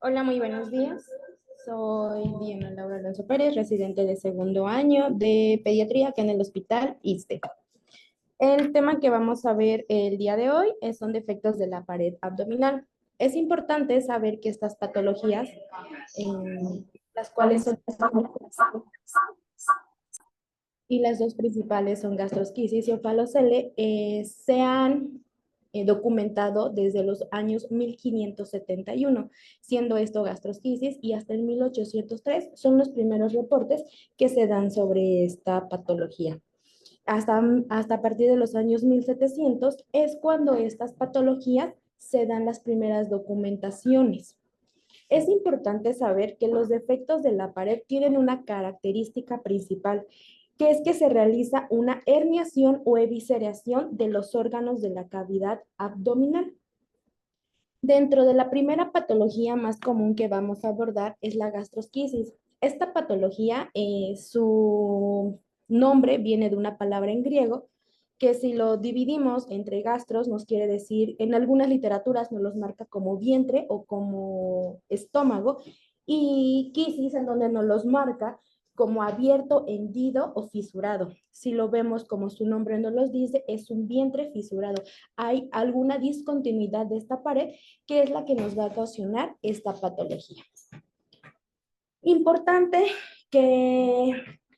Hola, muy buenos días. Soy Diana Laura Alonso Pérez, residente de segundo año de pediatría acá en el Hospital ISSSTE. El tema que vamos a ver el día de hoy son defectos de la pared abdominal. Es importante saber que estas patologías, las cuales son y las dos principales son gastrosquisis y ofalocele, se han documentado desde los años 1571, siendo esto gastrosquisis, y hasta el 1803 son los primeros reportes que se dan sobre esta patología. Hasta a partir de los años 1700 es cuando estas patologías se dan las primeras documentaciones. Es importante saber que los defectos de la pared tienen una característica principal, que es que se realiza una herniación o evisceración de los órganos de la cavidad abdominal. Dentro de la primera patología más común que vamos a abordar es la gastrosquisis. Esta patología, su nombre viene de una palabra en griego que si lo dividimos entre gastros nos quiere decir, en algunas literaturas nos los marca como vientre o como estómago, y quisis en donde nos los marca como abierto, hendido o fisurado. Si lo vemos como su nombre nos los dice, es un vientre fisurado. Hay alguna discontinuidad de esta pared que es la que nos va a ocasionar esta patología. Importante que,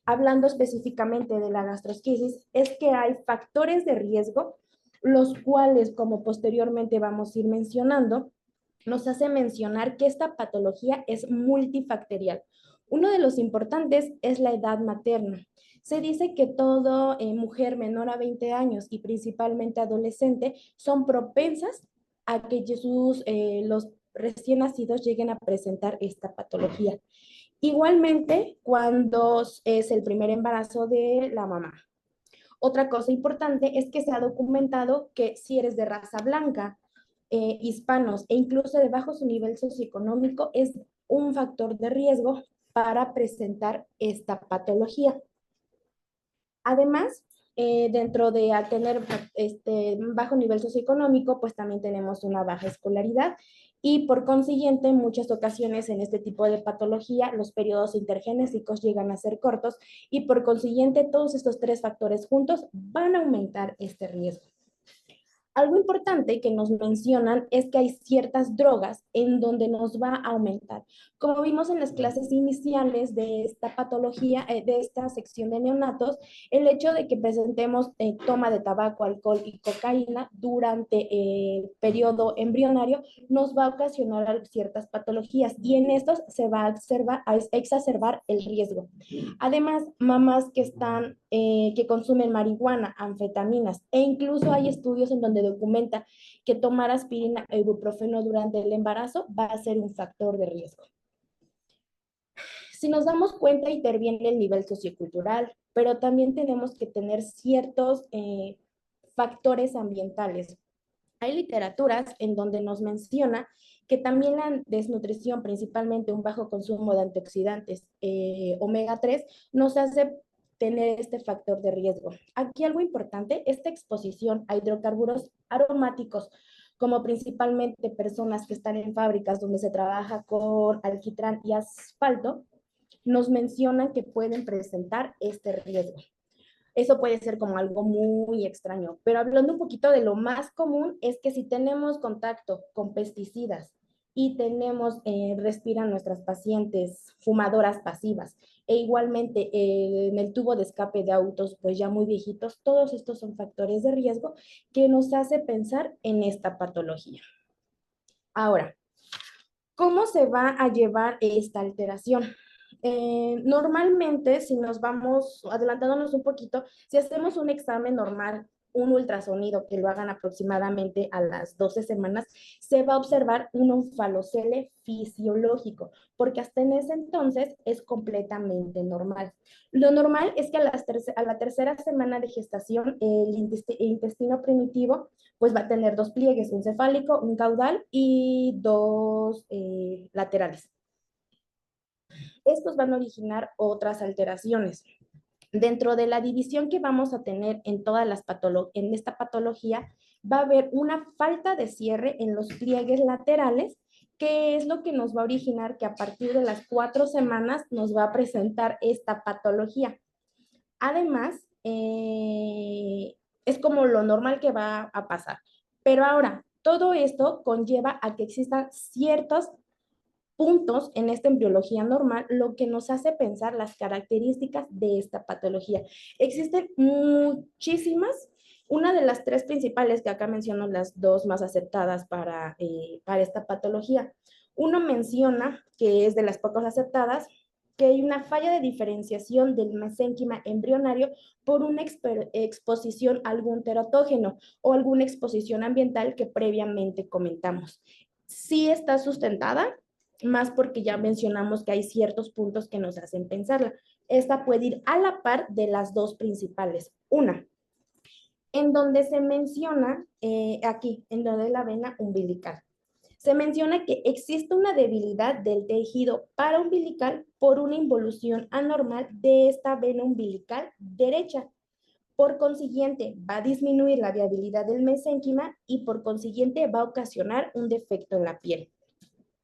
hablando específicamente de la gastrosquisis, es que hay factores de riesgo, los cuales, como posteriormente vamos a ir mencionando, nos hace mencionar que esta patología es multifactorial. Uno de los importantes es la edad materna. Se dice que toda mujer menor a 20 años y principalmente adolescente son propensas a que los recién nacidos lleguen a presentar esta patología. Igualmente, cuando es el primer embarazo de la mamá. Otra cosa importante es que se ha documentado que si eres de raza blanca, hispanos e incluso de bajo su nivel socioeconómico, es un factor de riesgo para presentar esta patología. Además, dentro de al tener este bajo nivel socioeconómico, pues también tenemos una baja escolaridad y por consiguiente, en muchas ocasiones en este tipo de patología, los periodos intergenésicos llegan a ser cortos y por consiguiente, todos estos tres factores juntos van a aumentar este riesgo. Algo importante que nos mencionan es que hay ciertas drogas en donde nos va a aumentar. Como vimos en las clases iniciales de esta patología, de esta sección de neonatos, el hecho de que presentemos toma de tabaco, alcohol y cocaína durante el periodo embrionario nos va a ocasionar ciertas patologías y en estos se va a exacerbar el riesgo. Además, mamás que consumen marihuana, anfetaminas, e incluso hay estudios en donde documenta que tomar aspirina e ibuprofeno durante el embarazo va a ser un factor de riesgo. Si nos damos cuenta, interviene el nivel sociocultural, pero también tenemos que tener ciertos factores ambientales. Hay literaturas en donde nos menciona que también la desnutrición, principalmente un bajo consumo de antioxidantes omega 3, nos hace tener este factor de riesgo. Aquí algo importante, esta exposición a hidrocarburos aromáticos, como principalmente personas que están en fábricas donde se trabaja con alquitrán y asfalto, nos mencionan que pueden presentar este riesgo. Eso puede ser como algo muy extraño, pero hablando un poquito de lo más común es que si tenemos contacto con pesticidas y respiran nuestras pacientes fumadoras pasivas e igualmente en el tubo de escape de autos pues ya muy viejitos, todos estos son factores de riesgo que nos hace pensar en esta patología. Ahora, ¿cómo se va a llevar esta alteración? Normalmente, si nos vamos adelantándonos un poquito, si hacemos un examen normal, un ultrasonido que lo hagan aproximadamente a las 12 semanas, se va a observar un onfalocele fisiológico, porque hasta en ese entonces es completamente normal. Lo normal es que a la tercera semana de gestación, el intestino primitivo pues va a tener dos pliegues, un cefálico, un caudal y dos laterales. Estos van a originar otras alteraciones. Dentro de la división que vamos a tener en esta patología, va a haber una falta de cierre en los pliegues laterales ¿Qué es lo que nos va a originar que a partir de las 4 semanas nos va a presentar esta patología? Además, es como lo normal que va a pasar. Pero ahora, todo esto conlleva a que existan ciertos puntos en esta embriología normal, lo que nos hace pensar las características de esta patología. Existen muchísimas. Una de las tres principales, que acá menciono las dos más aceptadas para esta patología. Uno menciona, que es de las pocas aceptadas, que hay una falla de diferenciación del mesénquima embrionario por una exposición a algún teratógeno o alguna exposición ambiental que previamente comentamos. Sí está sustentada, más porque ya mencionamos que hay ciertos puntos que nos hacen pensarla. Esta puede ir a la par de las dos principales. Una, en donde se menciona, aquí, en donde es la vena umbilical. Se menciona que existe una debilidad del tejido paraumbilical por una involución anormal de esta vena umbilical derecha. Por consiguiente, va a disminuir la viabilidad del mesénquima y por consiguiente va a ocasionar un defecto en la piel.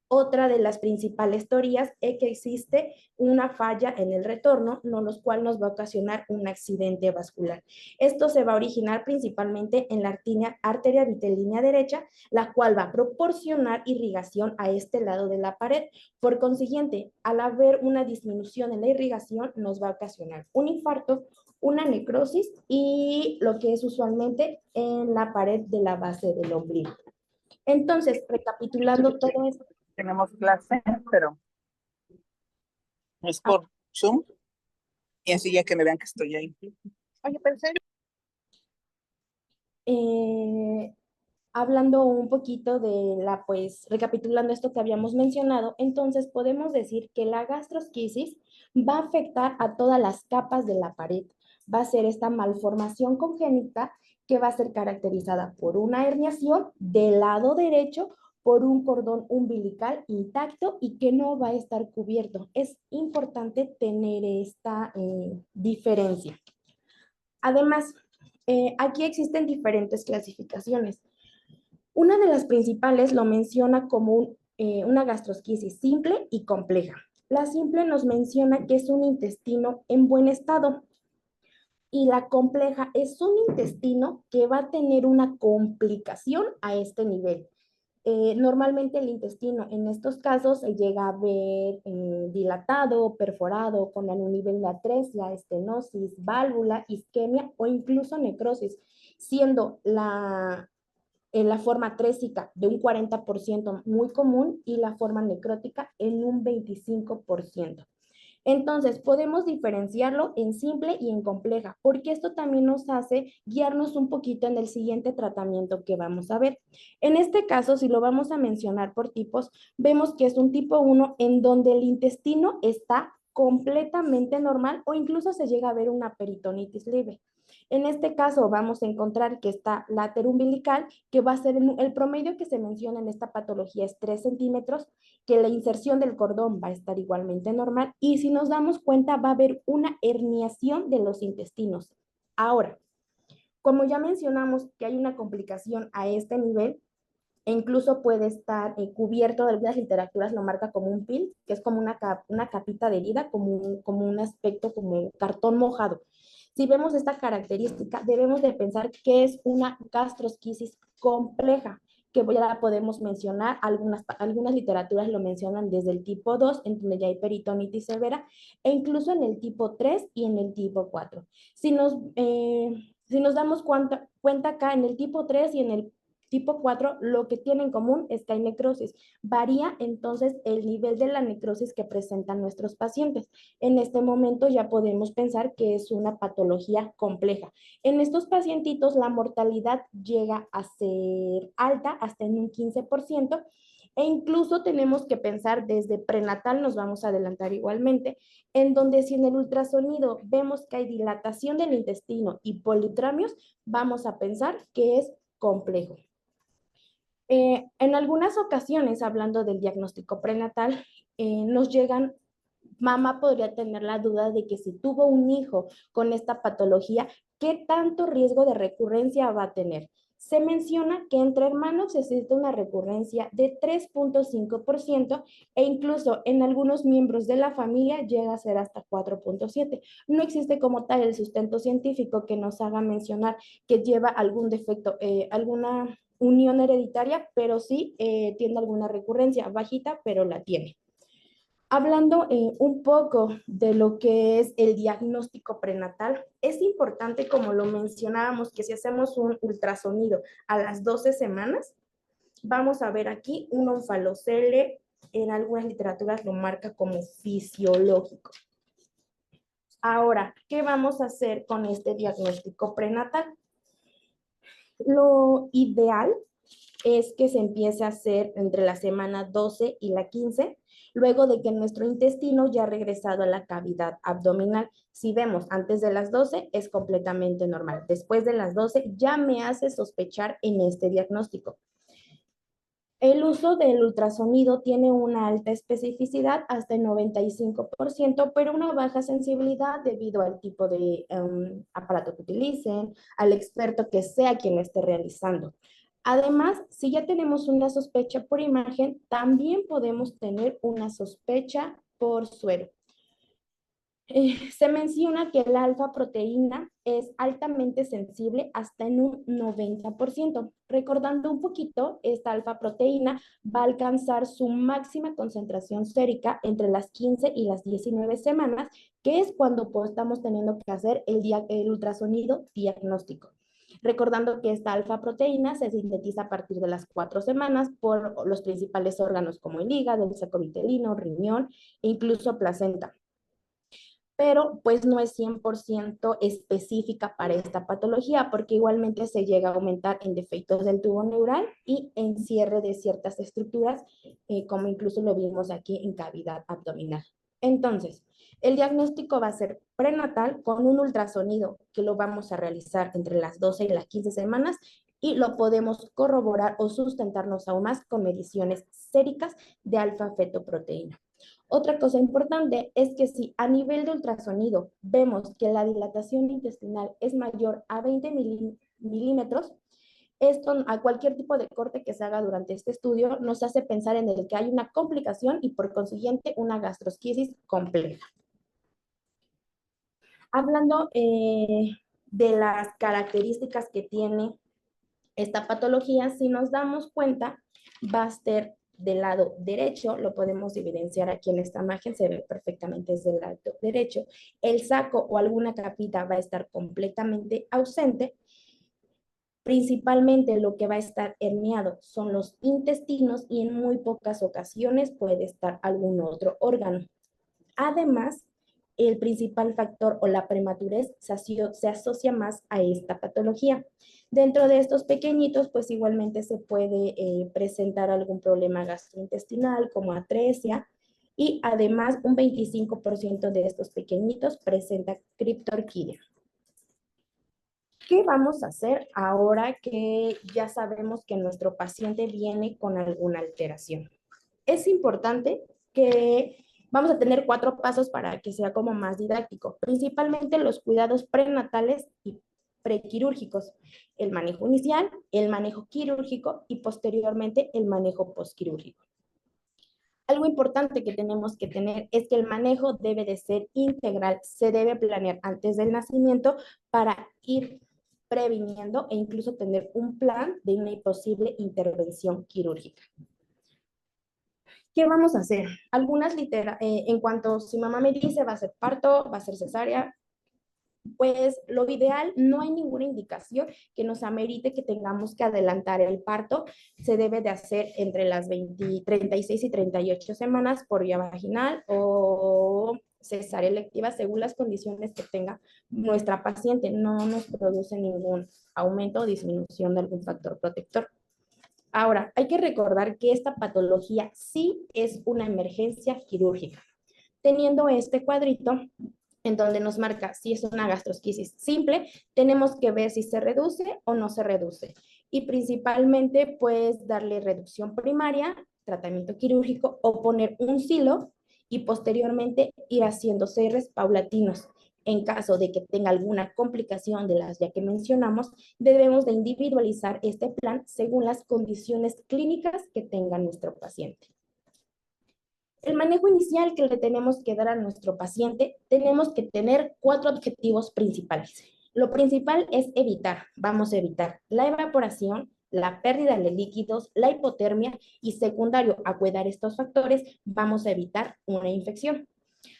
Otra de las principales teorías es que existe una falla en el retorno, no los cual nos va a ocasionar un accidente vascular. Esto se va a originar principalmente en la arteria vitelínea derecha, la cual va a proporcionar irrigación a este lado de la pared. Por consiguiente, al haber una disminución en la irrigación, nos va a ocasionar un infarto, una necrosis y lo que es usualmente en la pared de la base del ombligo. Entonces, recapitulando todo esto, Tenemos clase, pero es por Zoom y así ya que me vean que estoy ahí. Oye, pensé. eh, hablando un poquito de pues, recapitulando esto que habíamos mencionado, entonces podemos decir que la gastrosquisis va a afectar a todas las capas de la pared. Va a ser esta malformación congénita que va a ser caracterizada por una herniación del lado derecho, por un cordón umbilical intacto y que no va a estar cubierto. Es importante tener esta diferencia. Además, aquí existen diferentes clasificaciones. Una de las principales lo menciona como una gastrosquisis simple y compleja. La simple nos menciona que es un intestino en buen estado y la compleja es un intestino que va a tener una complicación a este nivel. Normalmente el intestino en estos casos se llega a ver dilatado, perforado, con un nivel de atresia, estenosis, válvula, isquemia o incluso necrosis, siendo la forma trésica de un 40% muy común y la forma necrótica en un 25%. Entonces, podemos diferenciarlo en simple y en compleja, porque esto también nos hace guiarnos un poquito en el siguiente tratamiento que vamos a ver. En este caso, si lo vamos a mencionar por tipos, vemos que es un tipo 1 en donde el intestino está completamente normal o incluso se llega a ver una peritonitis leve. En este caso vamos a encontrar que está láter umbilical, que va a ser el promedio que se menciona en esta patología es 3 centímetros, que la inserción del cordón va a estar igualmente normal y si nos damos cuenta va a haber una herniación de los intestinos. Ahora, como ya mencionamos que hay una complicación a este nivel, e incluso puede estar cubierto, algunas literaturas lo marca como un PIL, que es como una capita de herida, como un aspecto como cartón mojado. Si vemos esta característica, debemos de pensar que es una gastrosquisis compleja, que ya la podemos mencionar, algunas literaturas lo mencionan desde el tipo 2, en donde ya hay peritonitis severa, e incluso en el tipo 3 y en el tipo 4. Si nos damos cuenta acá en el tipo 3 y en el tipo 4, lo que tiene en común es que hay necrosis. Varía entonces el nivel de la necrosis que presentan nuestros pacientes. En este momento ya podemos pensar que es una patología compleja. En estos pacientitos la mortalidad llega a ser alta, hasta en un 15%, e incluso tenemos que pensar desde prenatal, nos vamos a adelantar igualmente, en donde si en el ultrasonido vemos que hay dilatación del intestino y politramios, vamos a pensar que es complejo. En algunas ocasiones, hablando del diagnóstico prenatal, nos llegan, mamá podría tener la duda de que si tuvo un hijo con esta patología, ¿qué tanto riesgo de recurrencia va a tener? Se menciona que entre hermanos existe una recurrencia de 3.5% e incluso en algunos miembros de la familia llega a ser hasta 4.7%. No existe como tal el sustento científico que nos haga mencionar que lleva algún defecto, alguna unión hereditaria, pero sí tiene alguna recurrencia bajita, pero la tiene. Hablando un poco de lo que es el diagnóstico prenatal, es importante, como lo mencionábamos, que si hacemos un ultrasonido a las 12 semanas, vamos a ver aquí un onfalocele, en algunas literaturas lo marca como fisiológico. Ahora, ¿qué vamos a hacer con este diagnóstico prenatal? Lo ideal es que se empiece a hacer entre la semana 12 y la 15, luego de que nuestro intestino ya ha regresado a la cavidad abdominal. Si vemos antes de las 12, es completamente normal. Después de las 12, ya me hace sospechar en este diagnóstico. El uso del ultrasonido tiene una alta especificidad, hasta el 95%, pero una baja sensibilidad debido al tipo de aparato que utilicen, al experto que sea quien lo esté realizando. Además, si ya tenemos una sospecha por imagen, también podemos tener una sospecha por suero. Se menciona que la alfa proteína es altamente sensible hasta en un 90%. Recordando un poquito, esta alfa proteína va a alcanzar su máxima concentración sérica entre las 15 y las 19 semanas, que es cuando estamos teniendo que hacer el ultrasonido diagnóstico. Recordando que esta alfa proteína se sintetiza a partir de las 4 semanas por los principales órganos como el hígado, el saco vitelino, riñón e incluso placenta, pero pues no es 100% específica para esta patología, porque igualmente se llega a aumentar en defectos del tubo neural y en cierre de ciertas estructuras, como incluso lo vimos aquí en cavidad abdominal. Entonces, el diagnóstico va a ser prenatal con un ultrasonido que lo vamos a realizar entre las 12 y las 15 semanas y lo podemos corroborar o sustentarnos aún más con mediciones séricas de alfa-fetoproteína. Otra cosa importante es que si a nivel de ultrasonido vemos que la dilatación intestinal es mayor a 20 milímetros, esto a cualquier tipo de corte que se haga durante este estudio nos hace pensar en el que hay una complicación y por consiguiente una gastrosquisis compleja. Hablando de las características que tiene esta patología, si nos damos cuenta, va a ser del lado derecho, lo podemos evidenciar aquí en esta imagen, se ve perfectamente desde el lado derecho. El saco o alguna capita va a estar completamente ausente. Principalmente lo que va a estar herniado son los intestinos y en muy pocas ocasiones puede estar algún otro órgano. Además, el principal factor o la prematurez se asocia más a esta patología. Dentro de estos pequeñitos, pues igualmente se puede presentar algún problema gastrointestinal como atresia y además un 25% de estos pequeñitos presenta criptorquidia. ¿Qué vamos a hacer ahora que ya sabemos que nuestro paciente viene con alguna alteración? Es importante que vamos a tener 4 pasos para que sea como más didáctico, principalmente los cuidados prenatales y prequirúrgicos, el manejo inicial, el manejo quirúrgico y posteriormente el manejo postquirúrgico. Algo importante que tenemos que tener es que el manejo debe de ser integral, se debe planear antes del nacimiento para ir previniendo e incluso tener un plan de una posible intervención quirúrgica. ¿Qué vamos a hacer? En cuanto si mamá me dice va a ser parto, va a ser cesárea, pues lo ideal, no hay ninguna indicación que nos amerite que tengamos que adelantar el parto. Se debe de hacer entre las 36 y 38 semanas por vía vaginal o cesárea electiva según las condiciones que tenga nuestra paciente. No nos produce ningún aumento o disminución de algún factor protector. Ahora, hay que recordar que esta patología sí es una emergencia quirúrgica. Teniendo este cuadrito en donde nos marca si es una gastrosquisis simple, tenemos que ver si se reduce o no se reduce. Y principalmente, pues, darle reducción primaria, tratamiento quirúrgico o poner un silo y posteriormente ir haciendo cierres paulatinos. En caso de que tenga alguna complicación de las ya que mencionamos, debemos de individualizar este plan según las condiciones clínicas que tenga nuestro paciente. El manejo inicial que le tenemos que dar a nuestro paciente, tenemos que tener 4 objetivos principales. Lo principal es evitar, vamos a evitar la evaporación, la pérdida de líquidos, la hipotermia y secundario a cuidar estos factores, vamos a evitar una infección.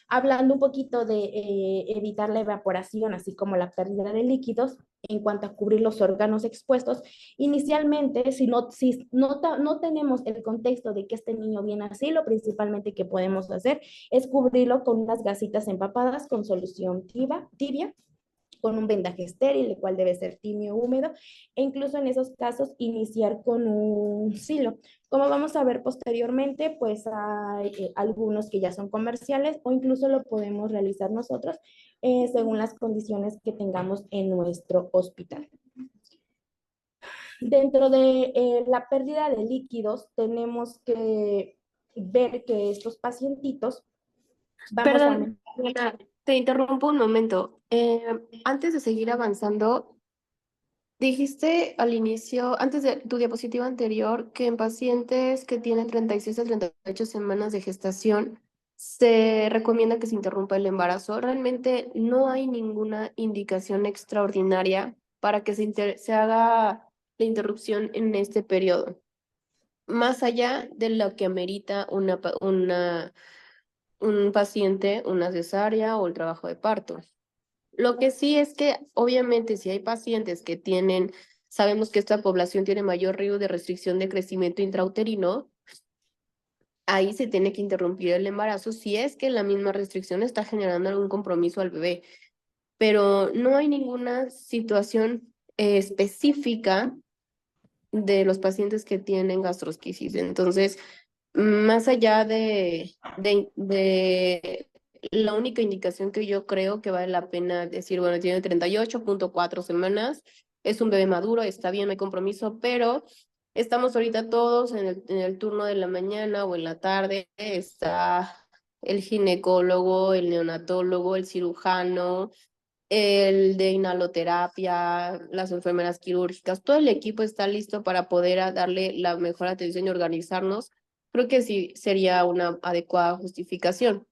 Hablando un poquito de evitar la evaporación, así como la pérdida de líquidos, en cuanto a cubrir los órganos expuestos, inicialmente, si no tenemos el contexto de que este niño viene así, lo principalmente que podemos hacer es cubrirlo con unas gasitas empapadas con solución tibia con un vendaje estéril, el cual debe ser tibio húmedo, e incluso en esos casos iniciar con un silo. Como vamos a ver posteriormente, pues hay algunos que ya son comerciales o incluso lo podemos realizar nosotros según las condiciones que tengamos en nuestro hospital. Dentro de la pérdida de líquidos, tenemos que ver que estos pacientitos vamos a... Perdón, Diana, te interrumpo un momento. Antes de seguir avanzando, dijiste al inicio, antes de tu diapositiva anterior, que en pacientes que tienen 36 a 38 semanas de gestación, se recomienda que se interrumpa el embarazo. Realmente no hay ninguna indicación extraordinaria para que se haga la interrupción en este periodo, más allá de lo que amerita un paciente, una cesárea o el trabajo de parto. Lo que sí es que, obviamente, si hay pacientes que sabemos que esta población tiene mayor riesgo de restricción de crecimiento intrauterino, ahí se tiene que interrumpir el embarazo si es que la misma restricción está generando algún compromiso al bebé. Pero no hay ninguna situación específica de los pacientes que tienen gastrosquisis. Entonces, más allá de la única indicación que yo creo que vale la pena decir, bueno, tiene 38.4 semanas, es un bebé maduro, está bien, no hay compromiso, pero estamos ahorita todos en el turno de la mañana o en la tarde, está el ginecólogo, el neonatólogo, el cirujano, el de inhaloterapia, las enfermeras quirúrgicas, todo el equipo está listo para poder darle la mejor atención y organizarnos. Creo que sí sería una adecuada justificación,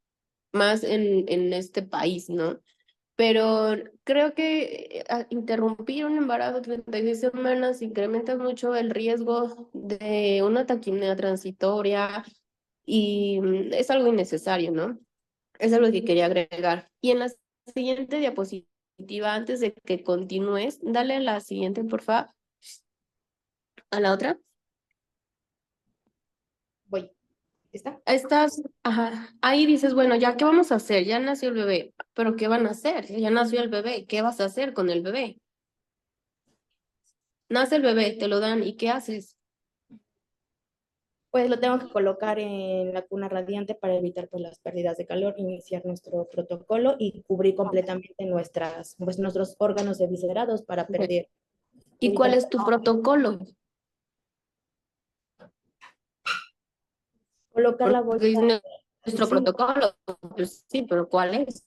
más en este país, ¿no? Pero creo que interrumpir un embarazo de 36 semanas incrementa mucho el riesgo de una taquipnea transitoria y es algo innecesario, ¿no? Es algo que quería agregar. Y en la siguiente diapositiva, antes de que continúes, dale a la siguiente, por favor. A la otra. Voy. ¿Está? Ajá, ahí dices, bueno, ya, ¿qué vamos a hacer? Ya nació el bebé, pero ¿qué van a hacer? Ya nació el bebé, ¿qué vas a hacer con el bebé? Nace el bebé, te lo dan, ¿y qué haces? Pues lo tengo que colocar en la cuna radiante para evitar pues, las pérdidas de calor, iniciar nuestro protocolo y cubrir completamente nuestros órganos eviscerados para ¿Y cuál evitar es tu protocolo? colocar la Porque bolsa. es nuestro Sí, protocolo, pues sí, pero ¿cuál es?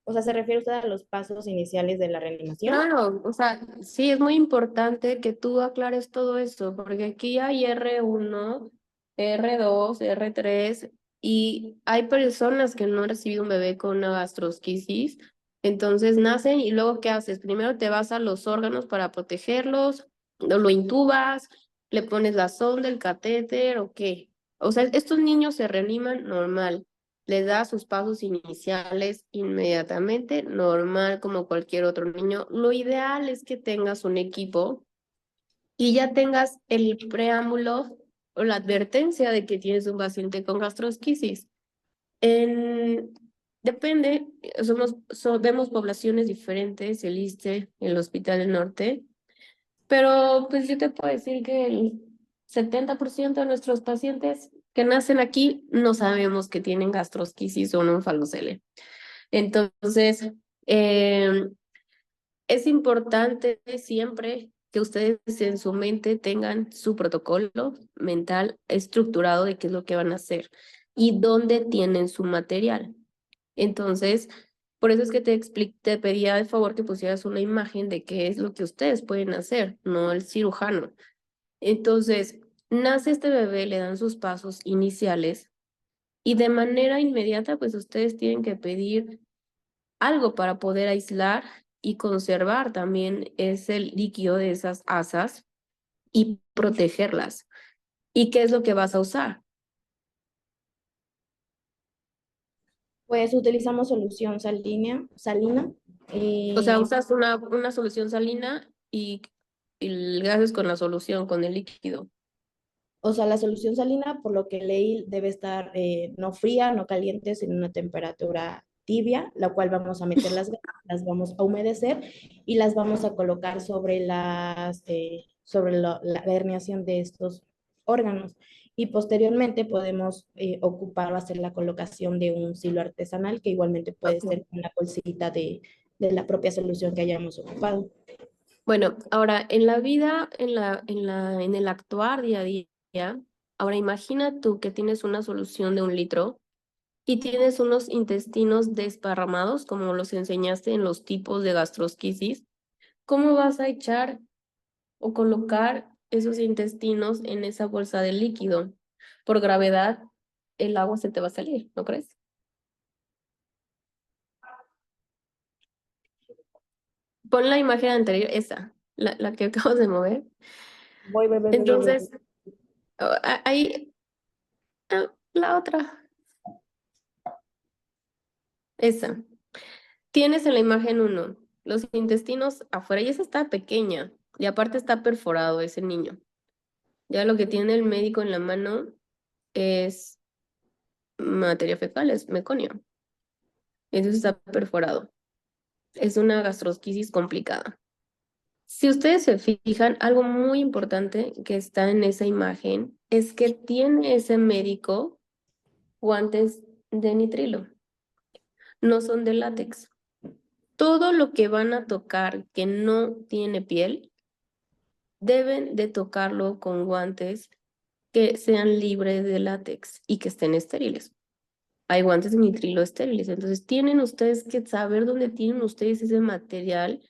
o sea, ¿se refiere usted a los pasos iniciales de la reanimación? Claro, o sea, sí, es muy importante que tú aclares todo eso, porque aquí hay R1, R2, R3, y hay personas que no han recibido un bebé con una gastrosquisis, entonces nacen y luego ¿qué haces? Primero te vas a los órganos para protegerlos, lo intubas, le pones la sonda, el catéter, ¿o qué? O sea, estos niños se reaniman normal, les da sus pasos iniciales inmediatamente, normal como cualquier otro niño. Lo ideal es que tengas un equipo y ya tengas el preámbulo o la advertencia de que tienes un paciente con gastrosquisis. En, depende, vemos poblaciones diferentes, el ISSSTE, el Hospital del Norte, pero pues yo te puedo decir que el 70% de nuestros pacientes que nacen aquí no sabemos que tienen gastrosquisis o un onfalocele. Entonces, es importante siempre que ustedes en su mente tengan su protocolo mental estructurado de qué es lo que van a hacer y dónde tienen su material. Entonces, por eso es que te pedía de favor que pusieras una imagen de qué es lo que ustedes pueden hacer, no el cirujano. Entonces, nace este bebé, le dan sus pasos iniciales y de manera inmediata, pues ustedes tienen que pedir algo para poder aislar y conservar también ese líquido de esas asas y protegerlas. ¿Y qué es lo que vas a usar? Pues utilizamos solución salina. O sea, eh, usas una solución salina y le haces con la solución, con el líquido. o sea, la solución salina, por lo que leí, debe estar no fría, no caliente, sino una temperatura tibia, la cual vamos a meter las vamos a humedecer y las vamos a colocar sobre la herniación de estos órganos. Y posteriormente podemos ocupar o hacer la colocación de un silo artesanal, que igualmente puede Ok. ser una bolsita de la propia solución que hayamos ocupado. Bueno, ahora en la vida, en el actuar día a día, ahora imagina tú que tienes una solución de 1 litro y tienes unos intestinos desparramados, como los enseñaste en los tipos de gastrosquisis. ¿Cómo vas a echar o colocar esos intestinos en esa bolsa de líquido? Por gravedad, el agua se te va a salir, ¿no crees? Pon la imagen anterior, esa, la que acabas de mover. Voy. Entonces, ahí, la otra, esa. Tienes en la imagen 1 los intestinos afuera y esa está pequeña y aparte está perforado ese niño. Ya lo que tiene el médico en la mano es materia fecal, es meconio. Entonces está perforado. Es una gastrosquisis complicada. Si ustedes se fijan, algo muy importante que está en esa imagen es que tiene ese médico guantes de nitrilo, no son de látex. Todo lo que van a tocar que no tiene piel, deben de tocarlo con guantes que sean libres de látex y que estén estériles. Hay guantes de nitrilo estériles, entonces tienen ustedes que saber dónde tienen ustedes ese material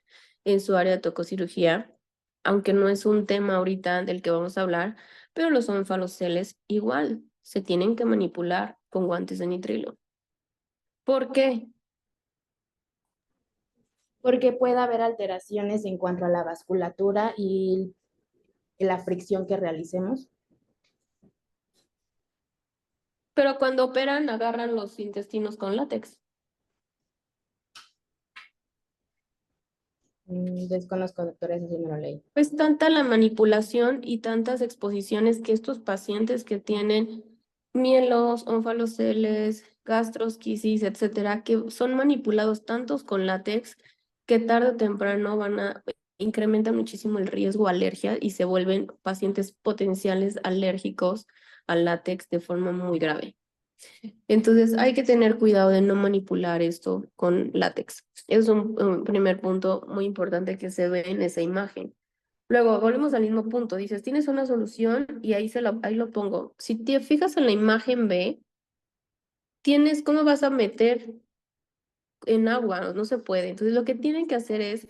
en su área de tococirugía, aunque no es un tema ahorita del que vamos a hablar, pero los onfaloceles igual se tienen que manipular con guantes de nitrilo. ¿Por qué? Porque puede haber alteraciones en cuanto a la vasculatura y la fricción que realicemos. Pero cuando operan agarran los intestinos con látex. Desconozco, doctores, así no lo leí. Pues tanta la manipulación y tantas exposiciones que estos pacientes que tienen mielos, onfaloceles, gastrosquisis, etcétera, que son manipulados tantos con látex que tarde o temprano incrementan muchísimo el riesgo de alergia y se vuelven pacientes potenciales alérgicos al látex de forma muy grave. Entonces hay que tener cuidado de no manipular esto con látex. Es un primer punto muy importante que se ve en esa imagen. Luego, volvemos al mismo punto. Dices, tienes una solución y ahí lo pongo. Si te fijas en la imagen B, tienes cómo vas a meter en agua, no se puede. Entonces, lo que tienen que hacer es,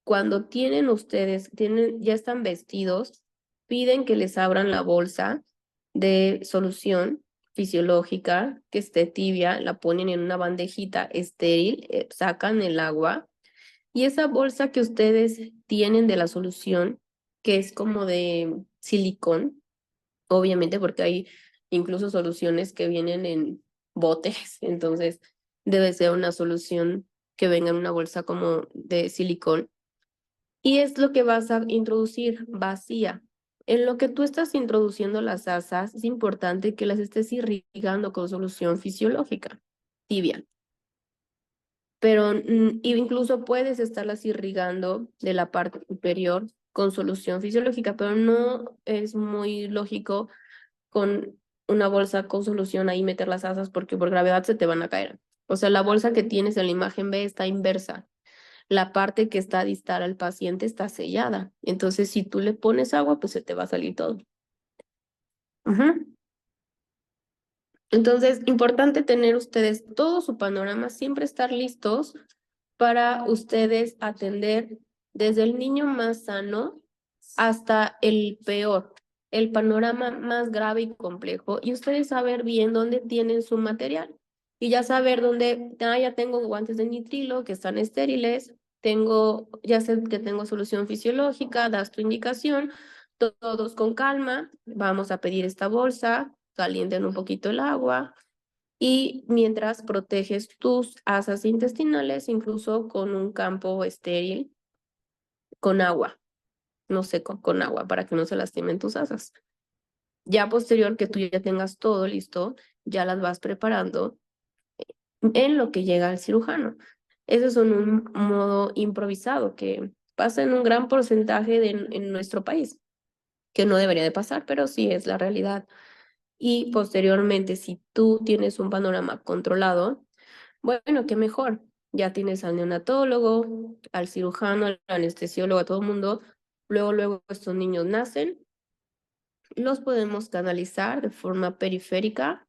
cuando ya están vestidos, piden que les abran la bolsa de solución fisiológica, que esté tibia, la ponen en una bandejita estéril, sacan el agua y esa bolsa que ustedes tienen de la solución, que es como de silicón, obviamente porque hay incluso soluciones que vienen en botes, entonces debe ser una solución que venga en una bolsa como de silicón. Y es lo que vas a introducir vacía. En lo que tú estás introduciendo las asas, es importante que las estés irrigando con solución fisiológica, tibia. Pero incluso puedes estarlas irrigando de la parte superior con solución fisiológica, pero no es muy lógico con una bolsa con solución ahí meter las asas porque por gravedad se te van a caer. O sea, la bolsa que tienes en la imagen B está inversa. la parte que está distal al paciente está sellada. Entonces, si tú le pones agua, pues se te va a salir todo. Ujú. Entonces, importante tener ustedes todo su panorama, siempre estar listos para ustedes atender desde el niño más sano hasta el peor, el panorama más grave y complejo, y ustedes saber bien dónde tienen su material y ya saber dónde, ya tengo guantes de nitrilo que están estériles, ya sé que tengo solución fisiológica, das tu indicación, todos con calma, vamos a pedir esta bolsa, calienten un poquito el agua. Y mientras proteges tus asas intestinales, incluso con un campo estéril, con agua, no seco, con agua, para que no se lastimen tus asas. Ya posterior que tú ya tengas todo listo, ya las vas preparando en lo que llega al cirujano. Eso es un modo improvisado que pasa en un gran porcentaje en nuestro país, que no debería de pasar, pero sí es la realidad. Y posteriormente, si tú tienes un panorama controlado, bueno, qué mejor. Ya tienes al neonatólogo, al cirujano, al anestesiólogo, a todo el mundo. Luego estos niños nacen, los podemos canalizar de forma periférica,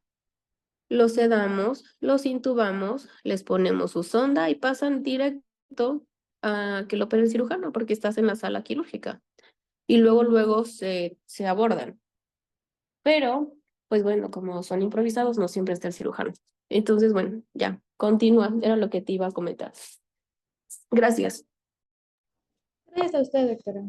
los sedamos, los intubamos, les ponemos su sonda y pasan directo a que lo opere el cirujano porque estás en la sala quirúrgica. Y luego se abordan. Pero, pues bueno, como son improvisados, no siempre está el cirujano. Entonces, bueno, ya, continúa, era lo que te iba a comentar. Gracias. Gracias a usted, doctora.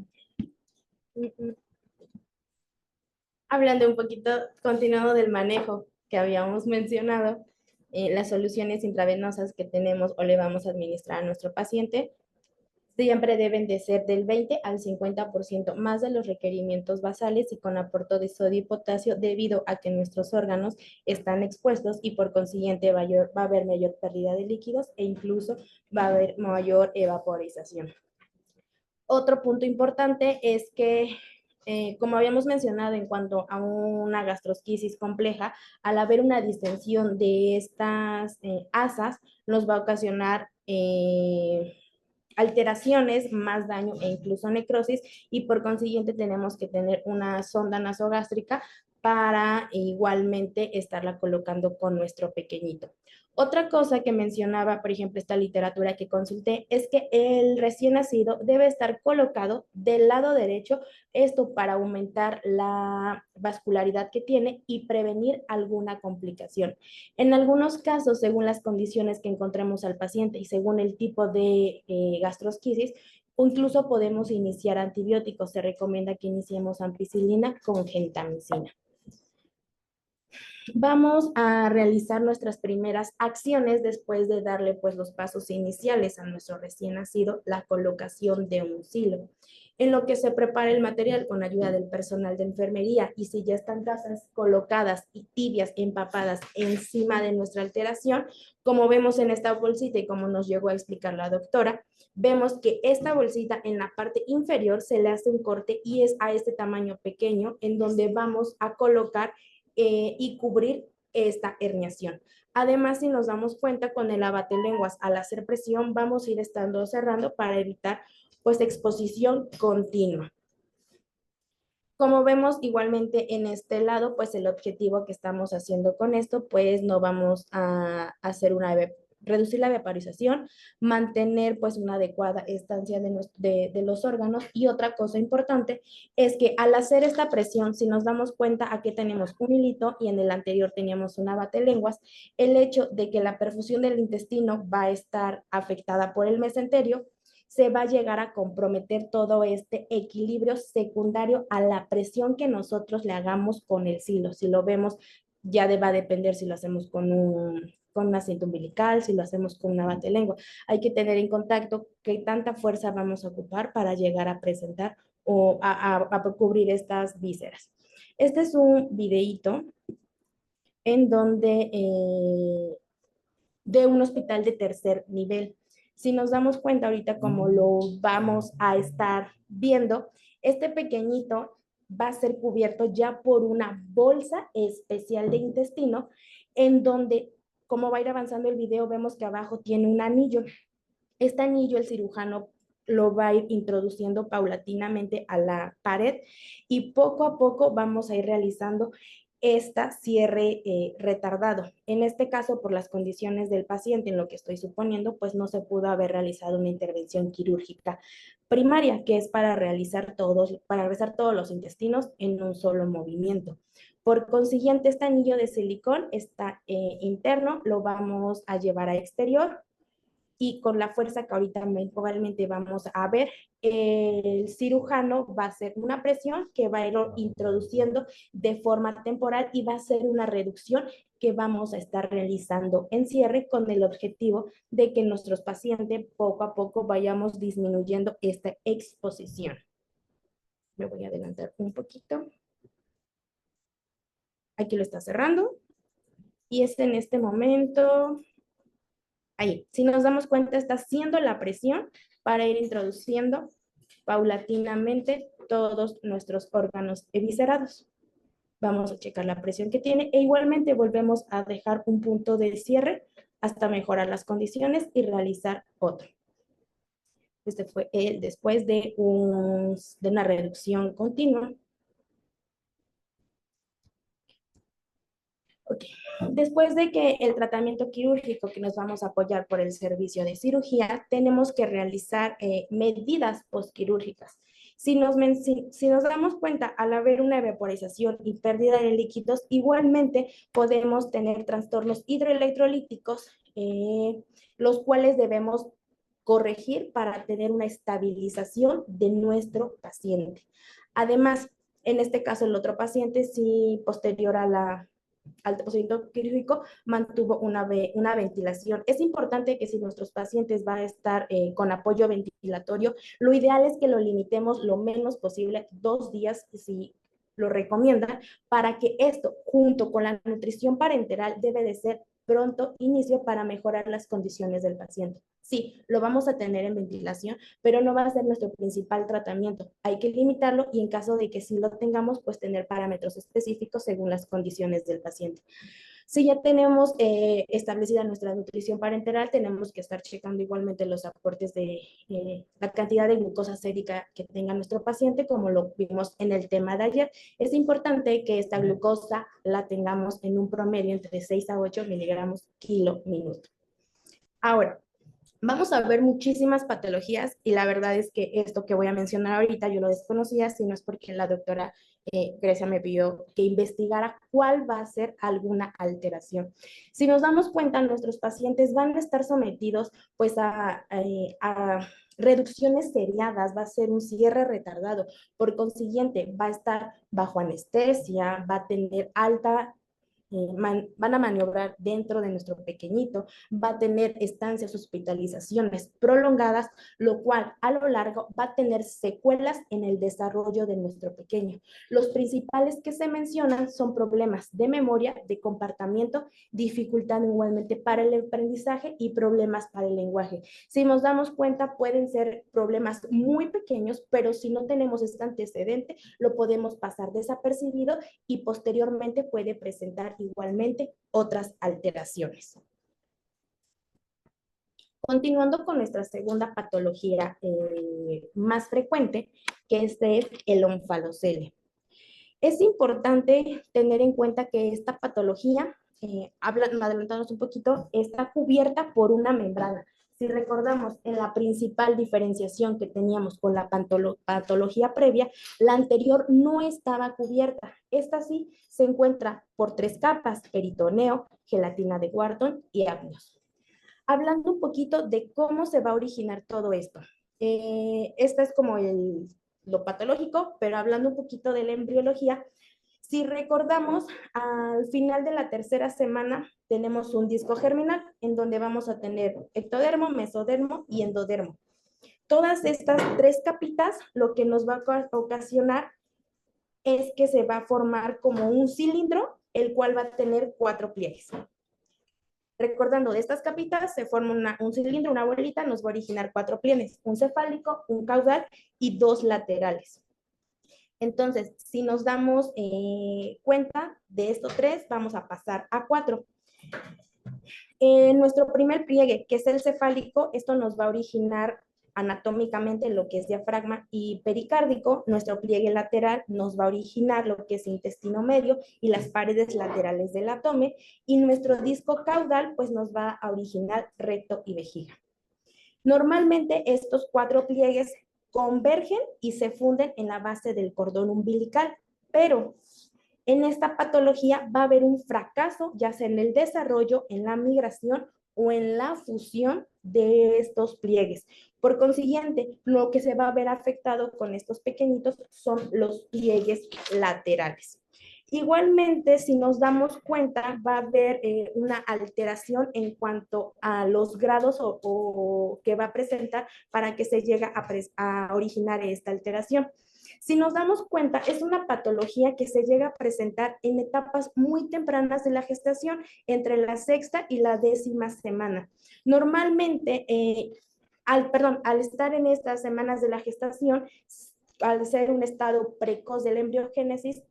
Hablando un poquito, continuando del manejo que habíamos mencionado, las soluciones intravenosas que tenemos o le vamos a administrar a nuestro paciente siempre deben de ser del 20 al 50% más de los requerimientos basales y con aporte de sodio y potasio debido a que nuestros órganos están expuestos y por consiguiente va a haber mayor pérdida de líquidos e incluso va a haber mayor evaporización. Otro punto importante es que, como habíamos mencionado en cuanto a una gastrosquisis compleja, al haber una distensión de estas asas, nos va a ocasionar alteraciones, más daño e incluso necrosis, y por consiguiente tenemos que tener una sonda nasogástrica para igualmente estarla colocando con nuestro pequeñito. Otra cosa que mencionaba, por ejemplo, esta literatura que consulté, es que el recién nacido debe estar colocado del lado derecho, esto para aumentar la vascularidad que tiene y prevenir alguna complicación. En algunos casos, según las condiciones que encontremos al paciente y según el tipo de gastrosquisis, o incluso podemos iniciar antibióticos. Se recomienda que iniciemos ampicilina con gentamicina. Vamos a realizar nuestras primeras acciones después de darle pues los pasos iniciales a nuestro recién nacido, la colocación de un silo. En lo que se prepara el material con ayuda del personal de enfermería y si ya están gasas colocadas y tibias empapadas encima de nuestra alteración, como vemos en esta bolsita y como nos llegó a explicar la doctora, vemos que esta bolsita en la parte inferior se le hace un corte y es a este tamaño pequeño en donde vamos a colocar y cubrir esta herniación. Además, si nos damos cuenta con el abatelenguas, al hacer presión, vamos a ir estando cerrando para evitar pues exposición continua. Como vemos igualmente en este lado, pues el objetivo que estamos haciendo con esto, pues no vamos a hacer reducir la vaporización, mantener pues una adecuada estancia de los órganos y otra cosa importante es que al hacer esta presión, si nos damos cuenta aquí tenemos un hilito y en el anterior teníamos una batelenguas, el hecho de que la perfusión del intestino va a estar afectada por el mesenterio, se va a llegar a comprometer todo este equilibrio secundario a la presión que nosotros le hagamos con el silo. Si lo vemos, ya va a depender si lo hacemos con una cinta umbilical, si lo hacemos con una batelengua. Hay que tener en contacto qué tanta fuerza vamos a ocupar para llegar a presentar o a cubrir estas vísceras. Este es un videíto en donde de un hospital de tercer nivel. Si nos damos cuenta ahorita como lo vamos a estar viendo, este pequeñito va a ser cubierto ya por una bolsa especial de intestino en donde, como va a ir avanzando el video, vemos que abajo tiene un anillo. Este anillo el cirujano lo va a ir introduciendo paulatinamente a la pared y poco a poco vamos a ir realizando esta cierre retardado. En este caso, por las condiciones del paciente, en lo que estoy suponiendo, pues no se pudo haber realizado una intervención quirúrgica primaria, que es para realizar todos los intestinos en un solo movimiento. Por consiguiente, este anillo de silicón está interno, lo vamos a llevar a exterior y con la fuerza que ahorita probablemente vamos a ver, el cirujano va a hacer una presión que va a ir introduciendo de forma temporal y va a ser una reducción que vamos a estar realizando en cierre con el objetivo de que nuestros pacientes poco a poco vayamos disminuyendo esta exposición. Me voy a adelantar un poquito. Aquí lo está cerrando y es en este momento. Ahí, si nos damos cuenta, está haciendo la presión para ir introduciendo paulatinamente todos nuestros órganos eviscerados. Vamos a checar la presión que tiene e igualmente volvemos a dejar un punto de cierre hasta mejorar las condiciones y realizar otro. Este fue el después de una reducción continua. Okay. Después de que el tratamiento quirúrgico que nos vamos a apoyar por el servicio de cirugía, tenemos que realizar medidas postquirúrgicas. Si nos damos cuenta, al haber una evaporización y pérdida de líquidos, igualmente podemos tener trastornos hidroelectrolíticos, los cuales debemos corregir para tener una estabilización de nuestro paciente. Además, en este caso, el otro paciente, si posterior al procedimiento quirúrgico mantuvo una ventilación. Es importante que si nuestros pacientes van a estar con apoyo ventilatorio, lo ideal es que lo limitemos lo menos posible, 2 días si lo recomiendan, para que esto, junto con la nutrición parenteral, debe de ser pronto inicio para mejorar las condiciones del paciente. Sí, lo vamos a tener en ventilación, pero no va a ser nuestro principal tratamiento. Hay que limitarlo y en caso de que sí lo tengamos, pues tener parámetros específicos según las condiciones del paciente. Si ya tenemos establecida nuestra nutrición parenteral, tenemos que estar checando igualmente los aportes de la cantidad de glucosa sérica que tenga nuestro paciente, como lo vimos en el tema de ayer. Es importante que esta glucosa la tengamos en un promedio entre 6 a 8 miligramos kilo minuto. Ahora, vamos a ver muchísimas patologías y la verdad es que esto que voy a mencionar ahorita yo lo desconocía, si no es porque la doctora Grecia me pidió que investigara cuál va a ser alguna alteración. Si nos damos cuenta, nuestros pacientes van a estar sometidos pues a reducciones seriadas, va a ser un cierre retardado, por consiguiente va a estar bajo anestesia, va a tener alta van a maniobrar dentro de nuestro pequeñito, va a tener estancias, hospitalizaciones prolongadas, lo cual a lo largo va a tener secuelas en el desarrollo de nuestro pequeño. Los principales que se mencionan son problemas de memoria, de comportamiento, dificultad igualmente para el aprendizaje y problemas para el lenguaje. Si nos damos cuenta, pueden ser problemas muy pequeños, pero si no tenemos este antecedente, lo podemos pasar desapercibido y posteriormente puede presentar igualmente otras alteraciones. Continuando con nuestra segunda patología más frecuente, que es el onfalocele. Es importante tener en cuenta que esta patología, adelantándonos un poquito, está cubierta por una membrana. Si recordamos, en la principal diferenciación que teníamos con la patología previa, la anterior no estaba cubierta. Esta sí se encuentra por 3 capas, peritoneo, gelatina de Wharton y amnios. Hablando un poquito de cómo se va a originar todo esto. Esta es como lo patológico, pero hablando un poquito de la embriología, si recordamos, al final de la tercera semana tenemos un disco germinal en donde vamos a tener ectodermo, mesodermo y endodermo. Todas estas 3 capitas lo que nos va a ocasionar es que se va a formar como un cilindro, el cual va a tener 4 pliegues. Recordando, de estas capitas se forma un cilindro, una bolita, nos va a originar 4 pliegues, un cefálico, un caudal y 2 laterales. Entonces, si nos damos cuenta de estos 3, vamos a pasar a 4. En nuestro primer pliegue, que es el cefálico, esto nos va a originar anatómicamente lo que es diafragma y pericárdico. Nuestro pliegue lateral nos va a originar lo que es intestino medio y las paredes laterales del abdomen, y nuestro disco caudal pues nos va a originar recto y vejiga. Normalmente estos 4 pliegues convergen y se funden en la base del cordón umbilical, pero en esta patología va a haber un fracaso, ya sea en el desarrollo, en la migración o en la fusión de estos pliegues. Por consiguiente, lo que se va a ver afectado con estos pequeñitos son los pliegues laterales. Igualmente, si nos damos cuenta, va a haber una alteración en cuanto a los grados o que va a presentar para que se llegue a originar esta alteración. Si nos damos cuenta, es una patología que se llega a presentar en etapas muy tempranas de la gestación, entre la 6ª y la 10ª semana. Normalmente, al estar en estas semanas de la gestación, al ser un estado precoz de la embriogénesis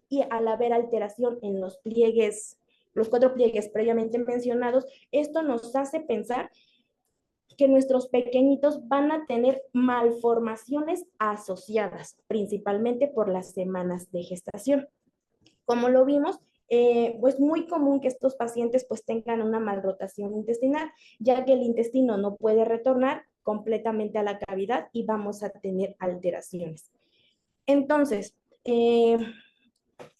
y al haber alteración en los pliegues, los 4 pliegues previamente mencionados, esto nos hace pensar que nuestros pequeñitos van a tener malformaciones asociadas, principalmente por las semanas de gestación. Como lo vimos, pues muy común que estos pacientes pues tengan una malrotación intestinal, ya que el intestino no puede retornar completamente a la cavidad y vamos a tener alteraciones. Entonces,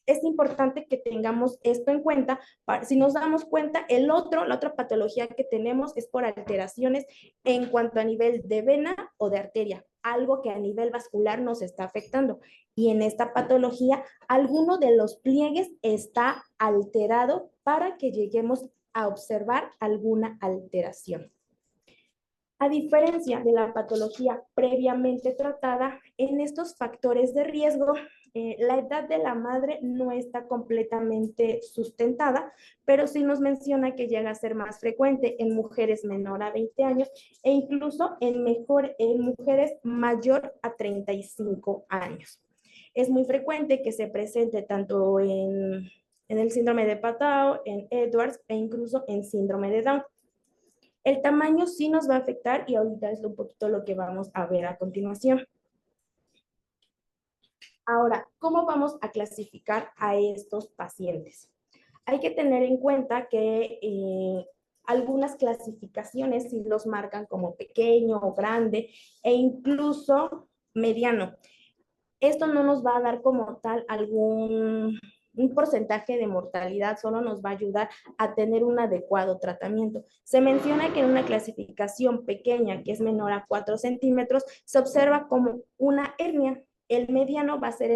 es importante que tengamos esto en cuenta. Si nos damos cuenta, la otra patología que tenemos es por alteraciones en cuanto a nivel de vena o de arteria, algo que a nivel vascular nos está afectando. Y en esta patología, alguno de los pliegues está alterado para que lleguemos a observar alguna alteración. A diferencia de la patología previamente tratada, en estos factores de riesgo, la edad de la madre no está completamente sustentada, pero sí nos menciona que llega a ser más frecuente en mujeres menor a 20 años e incluso en mujeres mayor a 35 años. Es muy frecuente que se presente tanto en el síndrome de Patau, en Edwards e incluso en síndrome de Down. El tamaño sí nos va a afectar y ahorita es un poquito lo que vamos a ver a continuación. Ahora, ¿cómo vamos a clasificar a estos pacientes? Hay que tener en cuenta que algunas clasificaciones sí los marcan como pequeño o grande e incluso mediano. Esto no nos va a dar como tal un porcentaje de mortalidad, solo nos va a ayudar a tener un adecuado tratamiento. Se menciona que en una clasificación pequeña, que es menor a 4 centímetros, se observa como una hernia. El mediano va a ser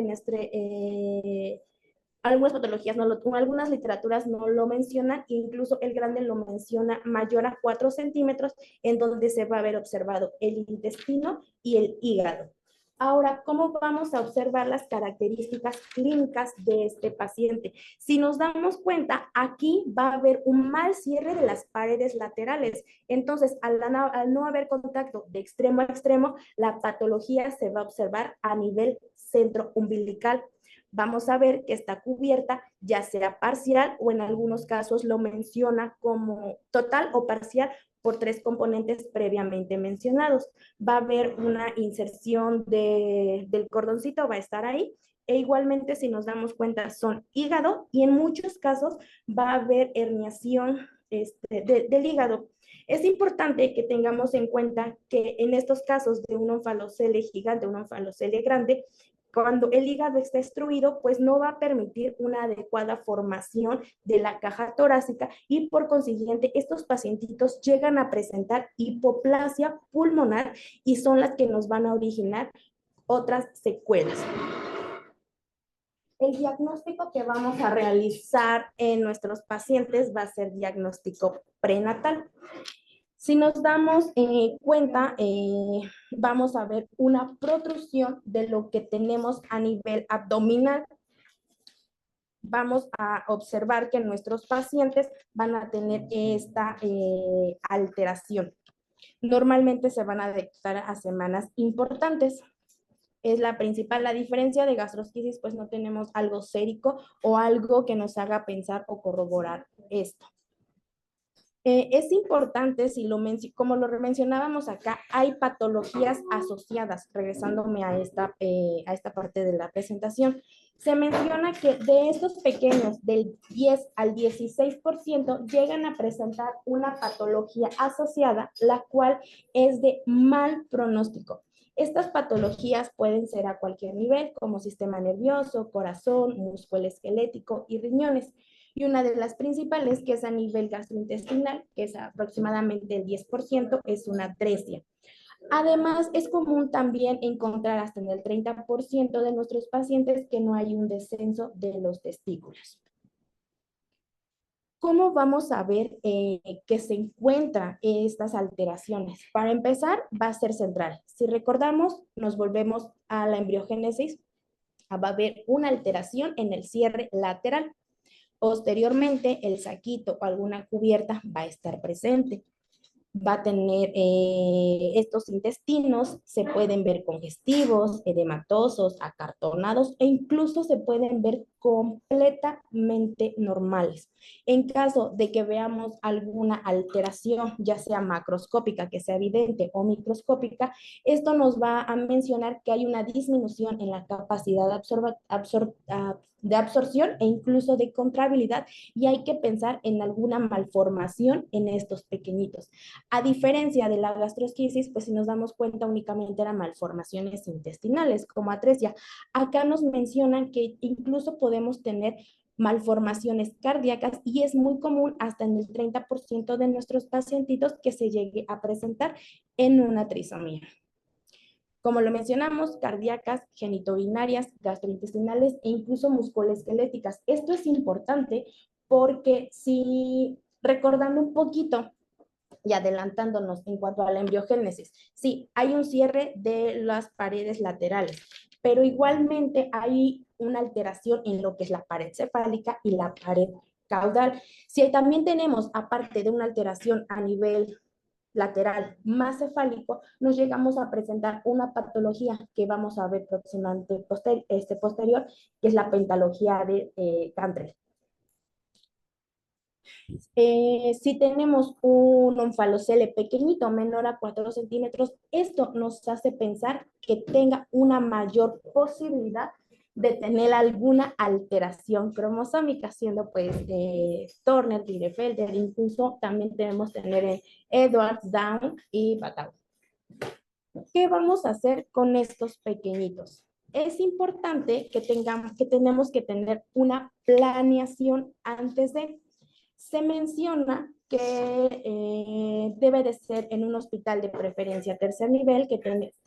algunas patologías, algunas literaturas no lo mencionan, incluso el grande lo menciona mayor a 4 centímetros, en donde se va a ver observado el intestino y el hígado. Ahora, ¿cómo vamos a observar las características clínicas de este paciente? Si nos damos cuenta, aquí va a haber un mal cierre de las paredes laterales. Entonces, al no haber contacto de extremo a extremo, la patología se va a observar a nivel centro umbilical. Vamos a ver que está cubierta, ya sea parcial o en algunos casos lo menciona como total o parcial por 3 componentes previamente mencionados. Va a haber una inserción del cordoncito, va a estar ahí, e igualmente si nos damos cuenta son hígado y en muchos casos va a haber herniación del hígado. Es importante que tengamos en cuenta que en estos casos de un onfalocele gigante, un onfalocele grande, cuando el hígado está destruido, pues no va a permitir una adecuada formación de la caja torácica y por consiguiente estos pacientitos llegan a presentar hipoplasia pulmonar y son las que nos van a originar otras secuelas. El diagnóstico que vamos a realizar en nuestros pacientes va a ser diagnóstico prenatal. Si nos damos cuenta, vamos a ver una protrusión de lo que tenemos a nivel abdominal. Vamos a observar que nuestros pacientes van a tener esta alteración. Normalmente se van a detectar a semanas importantes. Es la principal, la diferencia de gastrosquisis, pues no tenemos algo sérico o algo que nos haga pensar o corroborar esto. Es importante, como lo mencionábamos acá, hay patologías asociadas, regresándome a esta parte de la presentación. Se menciona que de estos pequeños, del 10 al 16%, llegan a presentar una patología asociada, la cual es de mal pronóstico. Estas patologías pueden ser a cualquier nivel, como sistema nervioso, corazón, músculo esquelético y riñones. Y una de las principales, que es a nivel gastrointestinal, que es aproximadamente el 10%, es una atresia. Además, es común también encontrar hasta en el 30% de nuestros pacientes que no hay un descenso de los testículos. ¿Cómo vamos a ver que se encuentran estas alteraciones? Para empezar, va a ser central. Si recordamos, nos volvemos a la embriogénesis, va a haber una alteración en el cierre lateral. Posteriormente, el saquito o alguna cubierta va a estar presente. Va a tener estos intestinos, se pueden ver congestivos, edematosos, acartonados e incluso se pueden ver completamente normales. En caso de que veamos alguna alteración, ya sea macroscópica, que sea evidente, o microscópica, esto nos va a mencionar que hay una disminución en la capacidad de absorción e incluso de contrabilidad, y hay que pensar en alguna malformación en estos pequeñitos. A diferencia de la gastrosquisis, pues si nos damos cuenta únicamente eran malformaciones intestinales como atresia. Acá nos mencionan que incluso podemos tener malformaciones cardíacas y es muy común hasta en el 30% de nuestros pacientitos que se llegue a presentar en una trisomía. Como lo mencionamos, cardíacas, genitourinarias, gastrointestinales e incluso musculoesqueléticas. Esto es importante porque si recordando un poquito y adelantándonos en cuanto a la embriogénesis, sí, hay un cierre de las paredes laterales, pero igualmente hay una alteración en lo que es la pared cefálica y la pared caudal. Si también tenemos, aparte de una alteración a nivel lateral más cefálico, nos llegamos a presentar una patología que vamos a ver próximamente posterior, que es la pentalogía de Cantrell. Si tenemos un onfalocele pequeñito, menor a 4 centímetros, esto nos hace pensar que tenga una mayor posibilidad de tener alguna alteración cromosómica, siendo pues Turner, Klinefelter, incluso también tenemos tener Edwards, Down y Batau. ¿Qué vamos a hacer con estos pequeñitos? Es importante que tenemos que tener una planeación antes de. Se menciona que debe de ser en un hospital de preferencia tercer nivel,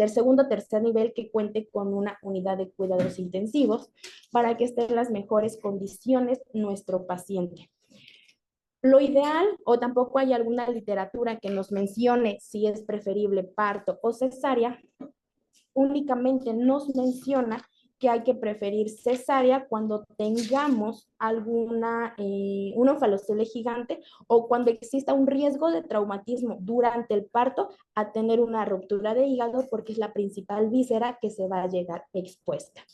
segundo o tercer nivel, que cuente con una unidad de cuidados intensivos para que esté en las mejores condiciones nuestro paciente. Lo ideal, o tampoco hay alguna literatura que nos mencione si es preferible parto o cesárea, únicamente nos menciona que hay que preferir cesárea cuando tengamos un onfalocele gigante o cuando exista un riesgo de traumatismo durante el parto a tener una ruptura de hígado, porque es la principal víscera que se va a llegar expuesta.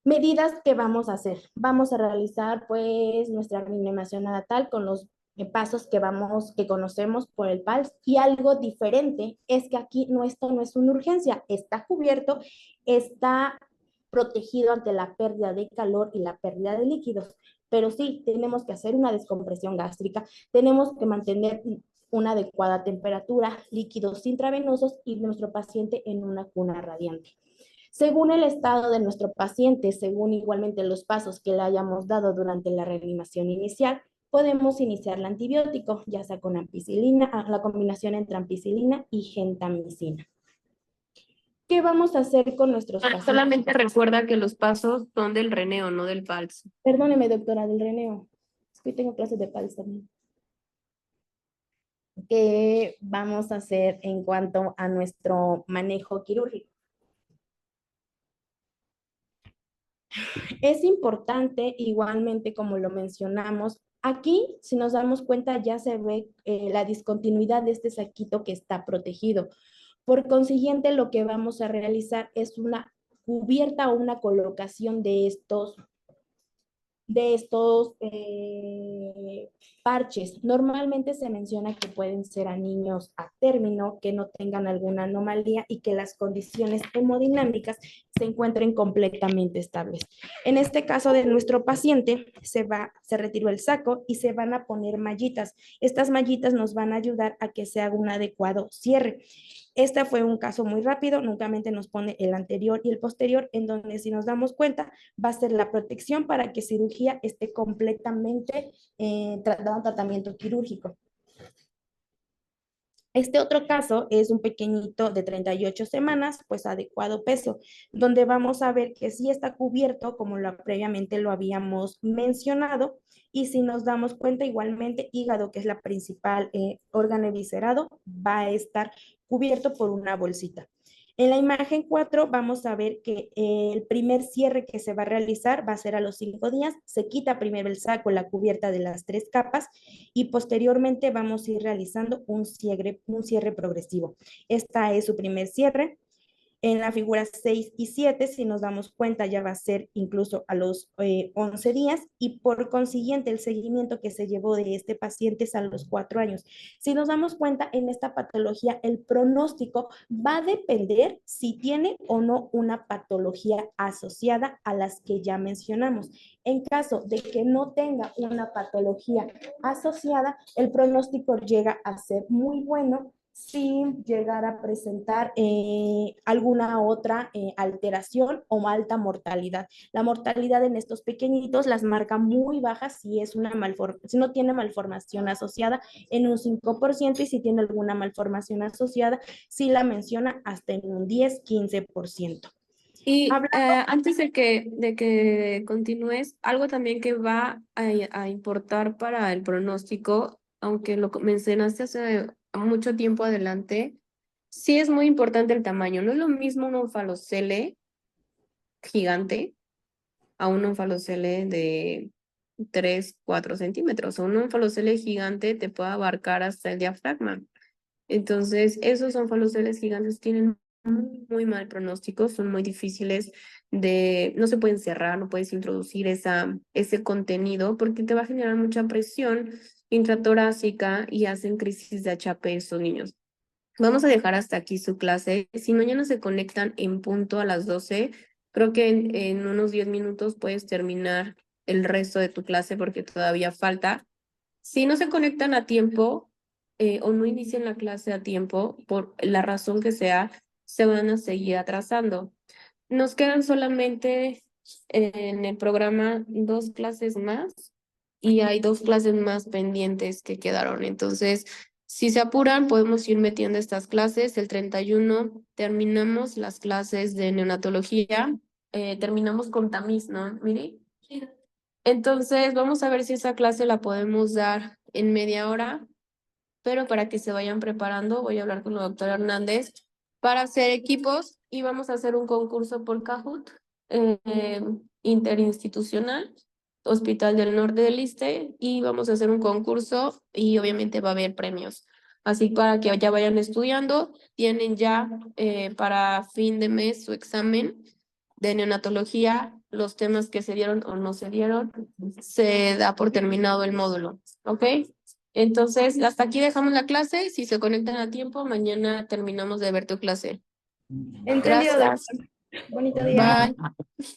Medidas que vamos a hacer. Vamos a realizar pues nuestra reanimación neonatal con los pasos que conocemos por el PALS, y algo diferente es que aquí esto no es una urgencia, está cubierto, está protegido ante la pérdida de calor y la pérdida de líquidos, pero sí tenemos que hacer una descompresión gástrica, tenemos que mantener una adecuada temperatura, líquidos intravenosos y nuestro paciente en una cuna radiante. Según el estado de nuestro paciente, según igualmente los pasos que le hayamos dado durante la reanimación inicial, podemos iniciar el antibiótico, ya sea con ampicilina, la combinación entre ampicilina y gentamicina. ¿Qué vamos a hacer con nuestros pacientes? Solamente recuerda que los pasos son del reneo, no del PALS. Perdóneme, doctora, del reneo. Es que tengo clases de PALS también. ¿Qué vamos a hacer en cuanto a nuestro manejo quirúrgico? Es importante, igualmente, como lo mencionamos, aquí, si nos damos cuenta, ya se ve la discontinuidad de este saquito que está protegido. Por consiguiente, lo que vamos a realizar es una cubierta o una colocación de estos de estos parches. Normalmente se menciona que pueden ser a niños a término, que no tengan alguna anomalía y que las condiciones hemodinámicas se encuentren completamente estables. En este caso de nuestro paciente, se retiró el saco y se van a poner mallitas. Estas mallitas nos van a ayudar a que se haga un adecuado cierre. Este fue un caso muy rápido, nuevamente nos pone el anterior y el posterior, en donde si nos damos cuenta va a ser la protección para que cirugía esté completamente dando un tratamiento quirúrgico. Este otro caso es un pequeñito de 38 semanas, pues adecuado peso, donde vamos a ver que sí está cubierto, como previamente lo habíamos mencionado, y si nos damos cuenta, igualmente hígado, que es la principal órgano eviscerado, va a estar cubierto por una bolsita. En la imagen 4 vamos a ver que el primer cierre que se va a realizar va a ser a los 5 días. Se quita primero el saco, la cubierta de las 3 capas y posteriormente vamos a ir realizando un cierre progresivo. Esta es su primer cierre. En la figura 6 y 7, si nos damos cuenta, ya va a ser incluso a los 11 días y por consiguiente el seguimiento que se llevó de este paciente es a los 4 años. Si nos damos cuenta, en esta patología el pronóstico va a depender si tiene o no una patología asociada a las que ya mencionamos. En caso de que no tenga una patología asociada, el pronóstico llega a ser muy bueno sin llegar a presentar alguna otra alteración o alta mortalidad. La mortalidad en estos pequeñitos las marca muy bajas si si no tiene malformación asociada en un 5% y si tiene alguna malformación asociada, si la menciona hasta en un 10-15%. Y antes de que continúes, algo también que va a importar para el pronóstico, aunque lo mencionaste hace mucho tiempo adelante, sí es muy importante el tamaño. No es lo mismo un onfalocele gigante a un onfalocele de 3-4 centímetros. O un onfalocele gigante te puede abarcar hasta el diafragma. Entonces, esos onfaloceles gigantes tienen muy mal pronóstico, son muy difíciles no se pueden cerrar, no puedes introducir ese contenido porque te va a generar mucha presión intratorácica y hacen crisis de HAPE estos niños. Vamos a dejar hasta aquí su clase. Si mañana se conectan en punto a las 12, creo que en unos 10 minutos puedes terminar el resto de tu clase porque todavía falta. Si no se conectan a tiempo o no inician la clase a tiempo, por la razón que sea, se van a seguir atrasando. Nos quedan solamente en el programa 2 clases más y hay 2 clases más pendientes que quedaron. Entonces, si se apuran, podemos ir metiendo estas clases. El 31 terminamos las clases de neonatología. Terminamos con tamiz, ¿no, Miri? Sí. Entonces, vamos a ver si esa clase la podemos dar en media hora, pero para que se vayan preparando, voy a hablar con la doctora Hernández para hacer equipos y vamos a hacer un concurso por Kahoot interinstitucional, Hospital del Norte del Iste, y vamos a hacer un concurso y obviamente va a haber premios. Así para que ya vayan estudiando, tienen ya para fin de mes su examen de neonatología, los temas que se dieron o no se dieron, se da por terminado el módulo, ¿ok? Entonces, hasta aquí dejamos la clase. Si se conectan a tiempo, mañana terminamos de ver tu clase. Entendido, Gracias. doctor. Bonito día. Bye.